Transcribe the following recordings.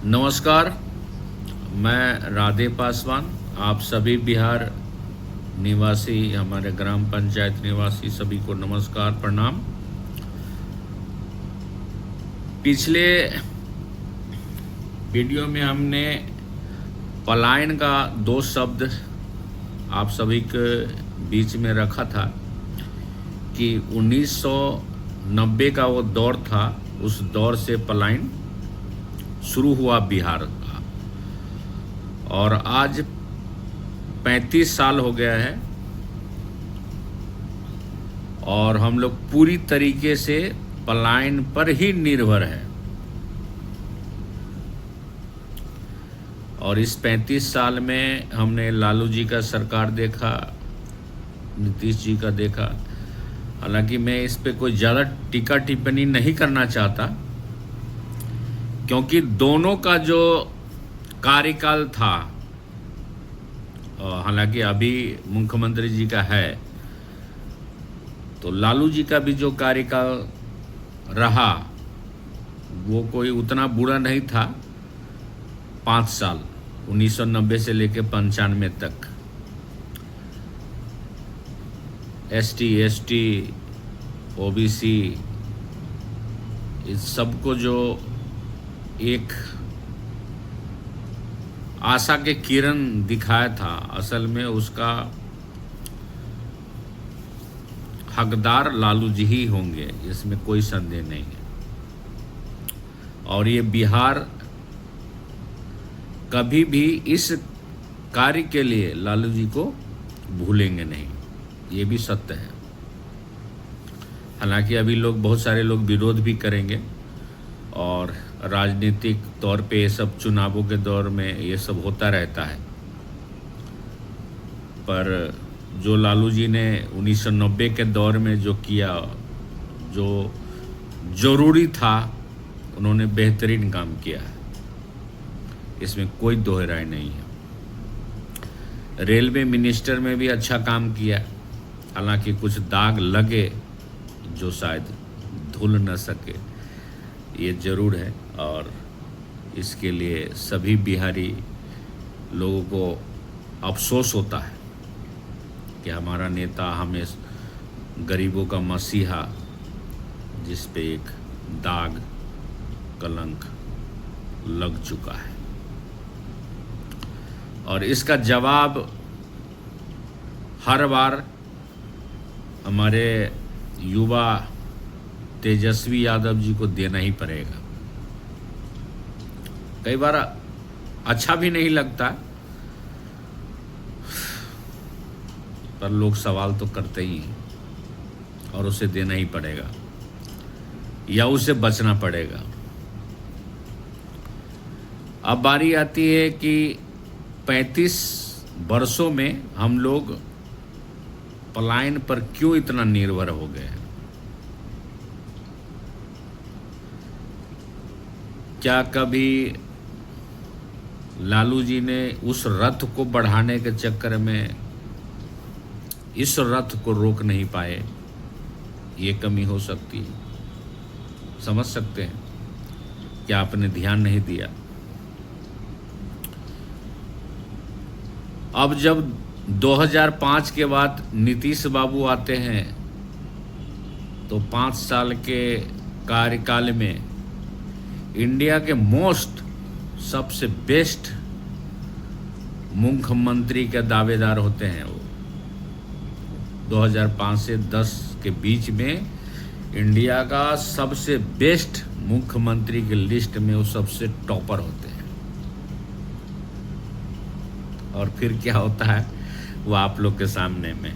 नमस्कार। मैं राधे पासवान, आप सभी बिहार निवासी, हमारे ग्राम पंचायत निवासी सभी को नमस्कार, प्रणाम। पिछले वीडियो में हमने पलायन का दो शब्द आप सभी के बीच में रखा था कि 1990 का वो दौर था, उस दौर से पलायन शुरू हुआ बिहार का, और आज 35 साल हो गया है और हम लोग पूरी तरीके से पलायन पर ही निर्भर है। और इस 35 साल में हमने लालू जी का सरकार देखा, नीतीश जी का देखा। हालांकि मैं इस पे कोई ज़्यादा टीका टिप्पणी नहीं करना चाहता, क्योंकि दोनों का जो कार्यकाल था, हालांकि अभी मुख्यमंत्री जी का है, तो लालू जी का भी जो कार्यकाल रहा वो कोई उतना बुरा नहीं था। 5 साल 1990 से लेकर 95 तक ST ST OBC इस सबको जो एक आशा के किरण दिखाया था, असल में उसका हकदार लालू जी ही होंगे, इसमें कोई संदेह नहीं है। और ये बिहार कभी भी इस कार्य के लिए लालू जी को भूलेंगे नहीं, ये भी सत्य है। हालांकि अभी लोग, बहुत सारे लोग विरोध भी करेंगे, और राजनीतिक तौर पे ये सब चुनावों के दौर में ये सब होता रहता है। पर जो लालू जी ने 1990 के दौर में जो किया, जो जरूरी था, उन्होंने बेहतरीन काम किया है, इसमें कोई दो राय नहीं है। रेलवे मिनिस्टर में भी अच्छा काम किया, हालांकि कुछ दाग लगे जो शायद धुल न सके, ये ज़रूर है। और इसके लिए सभी बिहारी लोगों को अफसोस होता है कि हमारा नेता, हमें गरीबों का मसीहा, जिस पे एक दाग, कलंक लग चुका है। और इसका जवाब हर बार हमारे युवा तेजस्वी यादव जी को देना ही पड़ेगा। कई बार अच्छा भी नहीं लगता, पर लोग सवाल तो करते ही हैं, और उसे देना ही पड़ेगा या उसे बचना पड़ेगा। अब बारी आती है कि 35 वर्षों में हम लोग पलायन पर क्यों इतना निर्भर हो गए हैं। क्या कभी लालू जी ने उस रथ को बढ़ाने के चक्कर में इस रथ को रोक नहीं पाए? ये कमी हो सकती है, समझ सकते हैं। क्या आपने ध्यान नहीं दिया? अब जब 2005 के बाद नीतीश बाबू आते हैं, तो 5 साल के कार्यकाल में इंडिया के सबसे बेस्ट मुख्यमंत्री के दावेदार होते हैं वो। 2005 से 10 के बीच में इंडिया का सबसे बेस्ट मुख्यमंत्री की लिस्ट में वो सबसे टॉपर होते हैं। और फिर क्या होता है वो आप लोग के सामने में।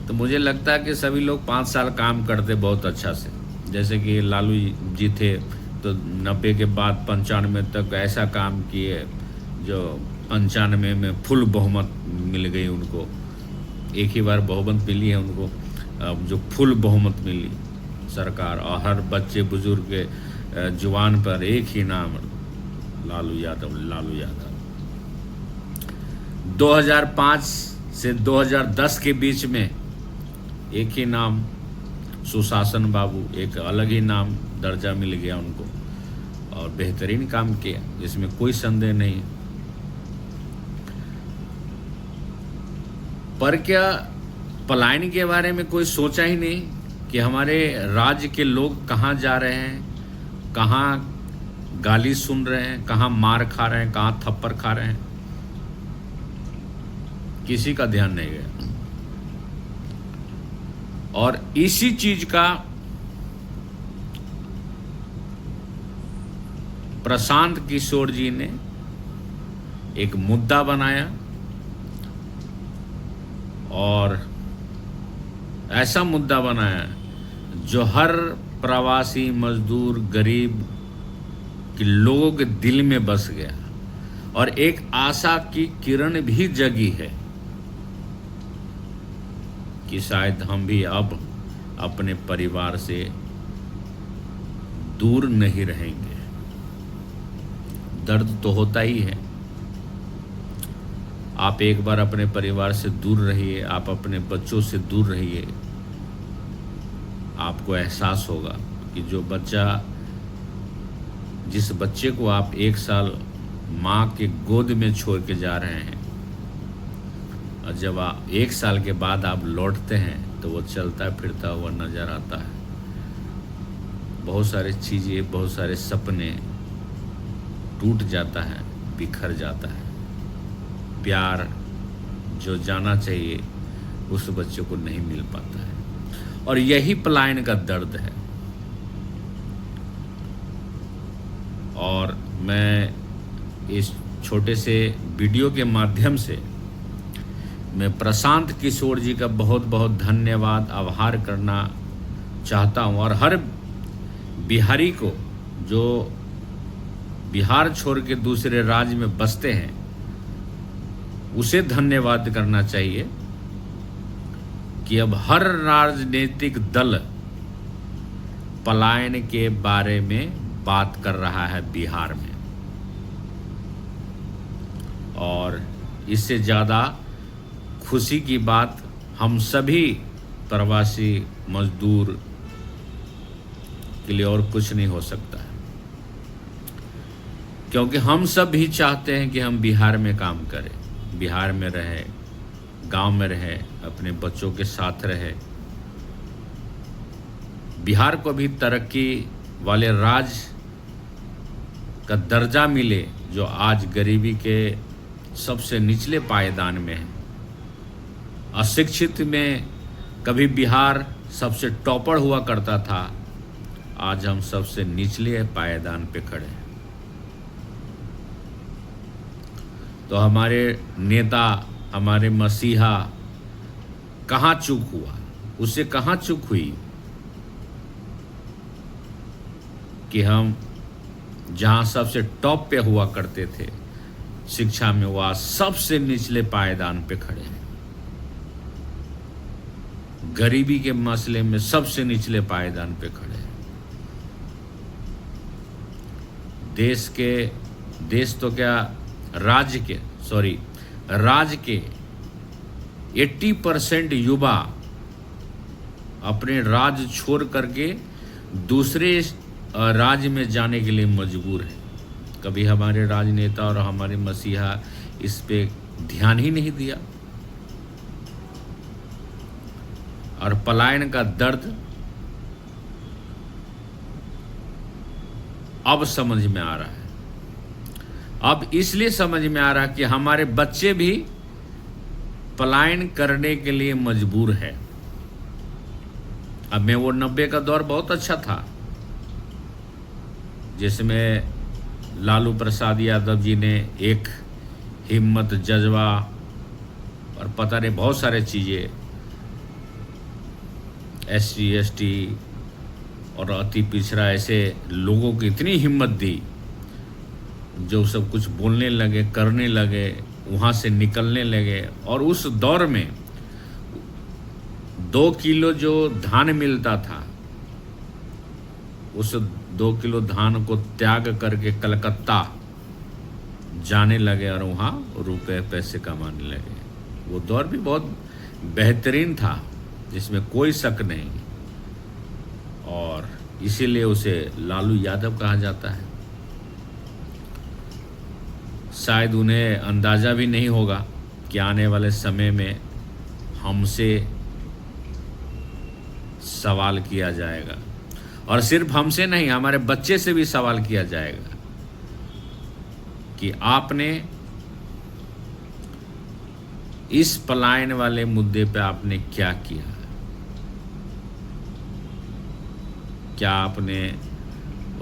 तो मुझे लगता है कि सभी लोग 5 साल काम करते बहुत अच्छा से। जैसे कि लालू जी थे तो 90 के बाद 95 तक ऐसा काम किए, जो 95 में फुल बहुमत मिल गई उनको। एक ही बार बहुमत मिली है उनको, अब जो फुल बहुमत मिली सरकार, और हर बच्चे बुजुर्ग के जुबान पर एक ही नाम, लालू यादव, लालू यादव। 2005 से 2010 के बीच में एक ही नाम, सुशासन बाबू, एक अलग ही नाम, दर्जा मिल गया उनको। और बेहतरीन काम किया, इसमें कोई संदेह नहीं। पर क्या पलायन के बारे में कोई सोचा ही नहीं कि हमारे राज्य के लोग कहाँ जा रहे हैं, कहाँ गाली सुन रहे हैं, कहाँ मार खा रहे हैं, कहाँ थप्पड़ खा रहे हैं? किसी का ध्यान नहीं गया। और इसी चीज का प्रशांत किशोर जी ने एक मुद्दा बनाया और ऐसा मुद्दा बनाया जो हर प्रवासी मजदूर, गरीब के लोगों के दिल में बस गया और एक आशा की किरण भी जगी है कि शायद हम भी अब अपने परिवार से दूर नहीं रहेंगे। दर्द तो होता ही है। आप एक बार अपने परिवार से दूर रहिए, आप अपने बच्चों से दूर रहिए, आपको एहसास होगा कि जिस बच्चे को आप 1 साल माँ के गोद में छोड़ के जा रहे हैं और जब आप 1 साल के बाद आप लौटते हैं तो वो चलता फिरता हुआ नजर आता है। बहुत सारी चीज़ें, बहुत सारे सपने टूट जाता है, बिखर जाता है। प्यार जो जाना चाहिए उस बच्चे को नहीं मिल पाता है और यही पलायन का दर्द है। और मैं इस छोटे से वीडियो के माध्यम से मैं प्रशांत किशोर जी का बहुत बहुत धन्यवाद, आभार करना चाहता हूँ और हर बिहारी को जो बिहार छोड़ के दूसरे राज्य में बसते हैं उसे धन्यवाद करना चाहिए कि अब हर राजनीतिक दल पलायन के बारे में बात कर रहा है बिहार में। और इससे ज़्यादा खुशी की बात हम सभी प्रवासी मजदूर के लिए और कुछ नहीं हो सकता है, क्योंकि हम सब भी चाहते हैं कि हम बिहार में काम करें, बिहार में रहे, गांव में रहे, अपने बच्चों के साथ रहे, बिहार को भी तरक्की वाले राज्य का दर्जा मिले जो आज गरीबी के सबसे निचले पायदान में है। अशिक्षित में कभी बिहार सबसे टॉपर हुआ करता था, आज हम सबसे निचले पायदान पे खड़े हैं। तो हमारे नेता, हमारे मसीहा कहाँ चूक हुआ, उससे कहाँ चूक हुई कि हम जहाँ सबसे टॉप पे हुआ करते थे शिक्षा में, वह सबसे निचले पायदान पे खड़े हैं। गरीबी के मसले में सबसे निचले पायदान पे खड़े हैं। देश तो क्या, राज्य के 80% युवा अपने राज्य छोड़ करके दूसरे राज्य में जाने के लिए मजबूर है। कभी हमारे राजनेता और हमारे मसीहा इस पे ध्यान ही नहीं दिया। और पलायन का दर्द अब समझ में आ रहा है। अब इसलिए समझ में आ रहा है कि हमारे बच्चे भी पलायन करने के लिए मजबूर है। अब मैं वो 90 का दौर बहुत अच्छा था जिसमें लालू प्रसाद यादव जी ने एक हिम्मत, जज्बा और पता नहीं बहुत सारे चीज़ें, SC ST और अति पिछड़ा ऐसे लोगों की इतनी हिम्मत दी जो सब कुछ बोलने लगे, करने लगे, वहाँ से निकलने लगे। और उस दौर में 2 किलो जो धान मिलता था, उस 2 किलो धान को त्याग करके कलकत्ता जाने लगे और वहाँ रुपए पैसे कमाने लगे। वो दौर भी बहुत बेहतरीन था, जिसमें कोई शक नहीं, और इसीलिए उसे लालू यादव कहा जाता है। शायद उन्हें अंदाज़ा भी नहीं होगा कि आने वाले समय में हमसे सवाल किया जाएगा, और सिर्फ हमसे नहीं, हमारे बच्चे से भी सवाल किया जाएगा कि आपने इस पलायन वाले मुद्दे पे आपने क्या किया। क्या आपने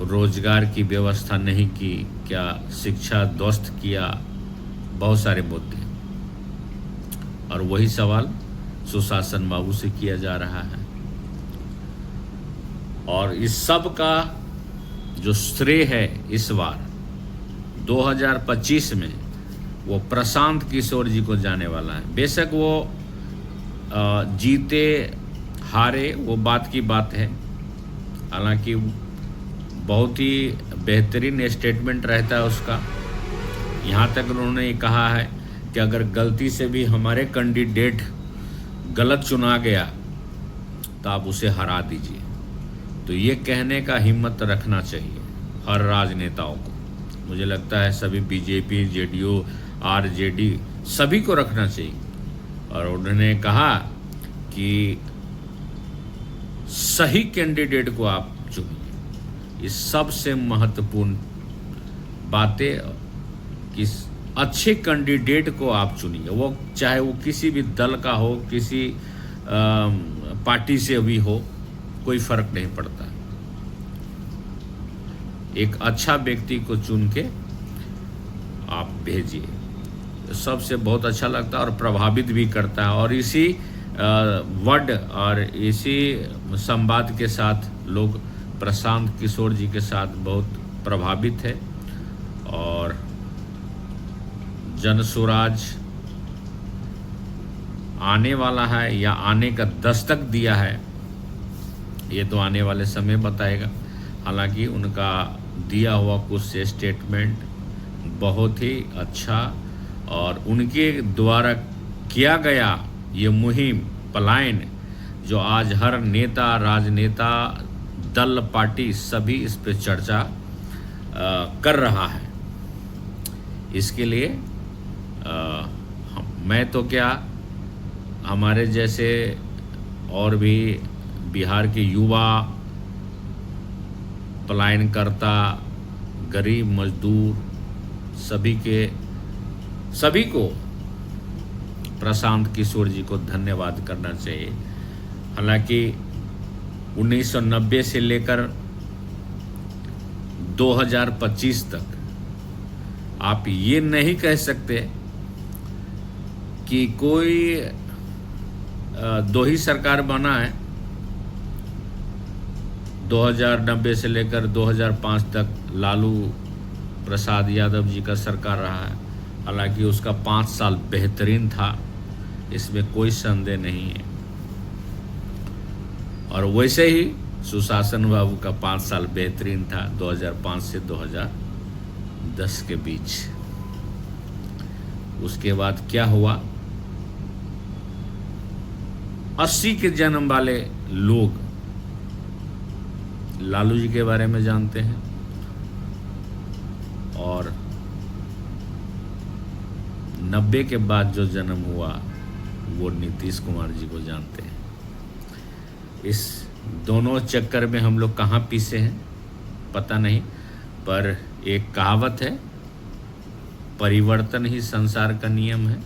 रोजगार की व्यवस्था नहीं की, क्या शिक्षा ध्वस्त किया, बहुत सारे मुद्दे, और वही सवाल सुशासन बाबू से किया जा रहा है। और इस सब का जो श्रेय है इस बार 2025 में वो प्रशांत किशोर जी को जाने वाला है। बेशक वो जीते हारे वो बात की बात है, हालांकि बहुत ही बेहतरीन स्टेटमेंट रहता है उसका। यहाँ तक उन्होंने कहा है कि अगर गलती से भी हमारे कैंडिडेट गलत चुना गया तो आप उसे हरा दीजिए। तो ये कहने का हिम्मत रखना चाहिए हर राजनेताओं को। मुझे लगता है सभी बीजेपी, जेडीयू, आरजेडी सभी को रखना चाहिए। और उन्होंने कहा कि सही कैंडिडेट को आप चुनिए। ये सबसे महत्वपूर्ण बातें कि अच्छे कैंडिडेट को आप चुनिए, वो चाहे वो किसी भी दल का हो, किसी पार्टी से भी हो, कोई फर्क नहीं पड़ता। एक अच्छा व्यक्ति को चुन के आप भेजिए, सबसे बहुत अच्छा लगता है और प्रभावित भी करता है। और इसी वर्ड और इसी संवाद के साथ लोग प्रशांत किशोर जी के साथ बहुत प्रभावित है। और जन स्वराज आने वाला है या आने का दस्तक दिया है, ये तो आने वाले समय बताएगा। हालांकि उनका दिया हुआ कुछ स्टेटमेंट बहुत ही अच्छा, और उनके द्वारा किया गया ये मुहिम पलायन, जो आज हर नेता, राजनेता, दल, पार्टी सभी इस पे चर्चा कर रहा है। इसके लिए मैं तो क्या, हमारे जैसे और भी बिहार के युवा, पलायनकर्ता, गरीब मजदूर, सभी को प्रशांत किशोर जी को धन्यवाद करना चाहिए। हालांकि 1990 से लेकर 2025 तक आप ये नहीं कह सकते कि कोई दो ही सरकार बना है। 2090 से लेकर 2005 तक लालू प्रसाद यादव जी का सरकार रहा है। हालांकि उसका 5 साल बेहतरीन था, इसमें कोई संदेह नहीं है। और वैसे ही सुशासन बाबू का 5 साल बेहतरीन था, 2005 से 2010 के बीच। उसके बाद क्या हुआ, 80 के जन्म वाले लोग लालू जी के बारे में जानते हैं, और 90 के बाद जो जन्म हुआ वो नीतीश कुमार जी को जानते हैं। इस दोनों चक्कर में हम लोग कहाँ पीछे हैं पता नहीं, पर एक कहावत है, परिवर्तन ही संसार का नियम है।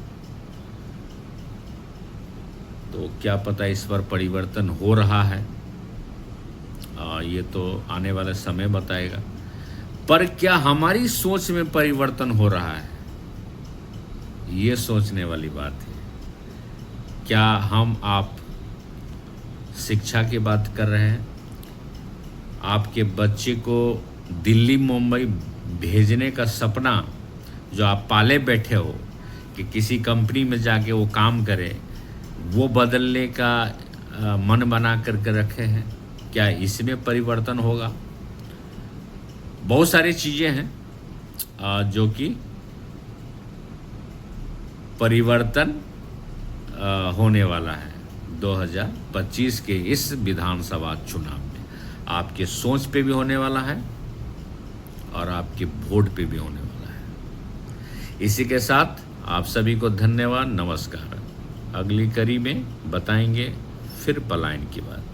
तो क्या पता इस पर परिवर्तन हो रहा है, ये तो आने वाला समय बताएगा। पर क्या हमारी सोच में परिवर्तन हो रहा है, ये सोचने वाली बात है। क्या हम आप शिक्षा की बात कर रहे हैं, आपके बच्चे को दिल्ली मुंबई भेजने का सपना जो आप पाले बैठे हो कि किसी कंपनी में जाके वो काम करे, वो बदलने का मन बना करके रखे हैं, क्या इसमें परिवर्तन होगा? बहुत सारी चीज़ें हैं जो कि परिवर्तन होने वाला है 2025 के इस विधानसभा चुनाव में। आपके सोच पे भी होने वाला है और आपके वोट पे भी होने वाला है। इसी के साथ आप सभी को धन्यवाद, नमस्कार। अगली कड़ी में बताएंगे फिर पलायन की बात।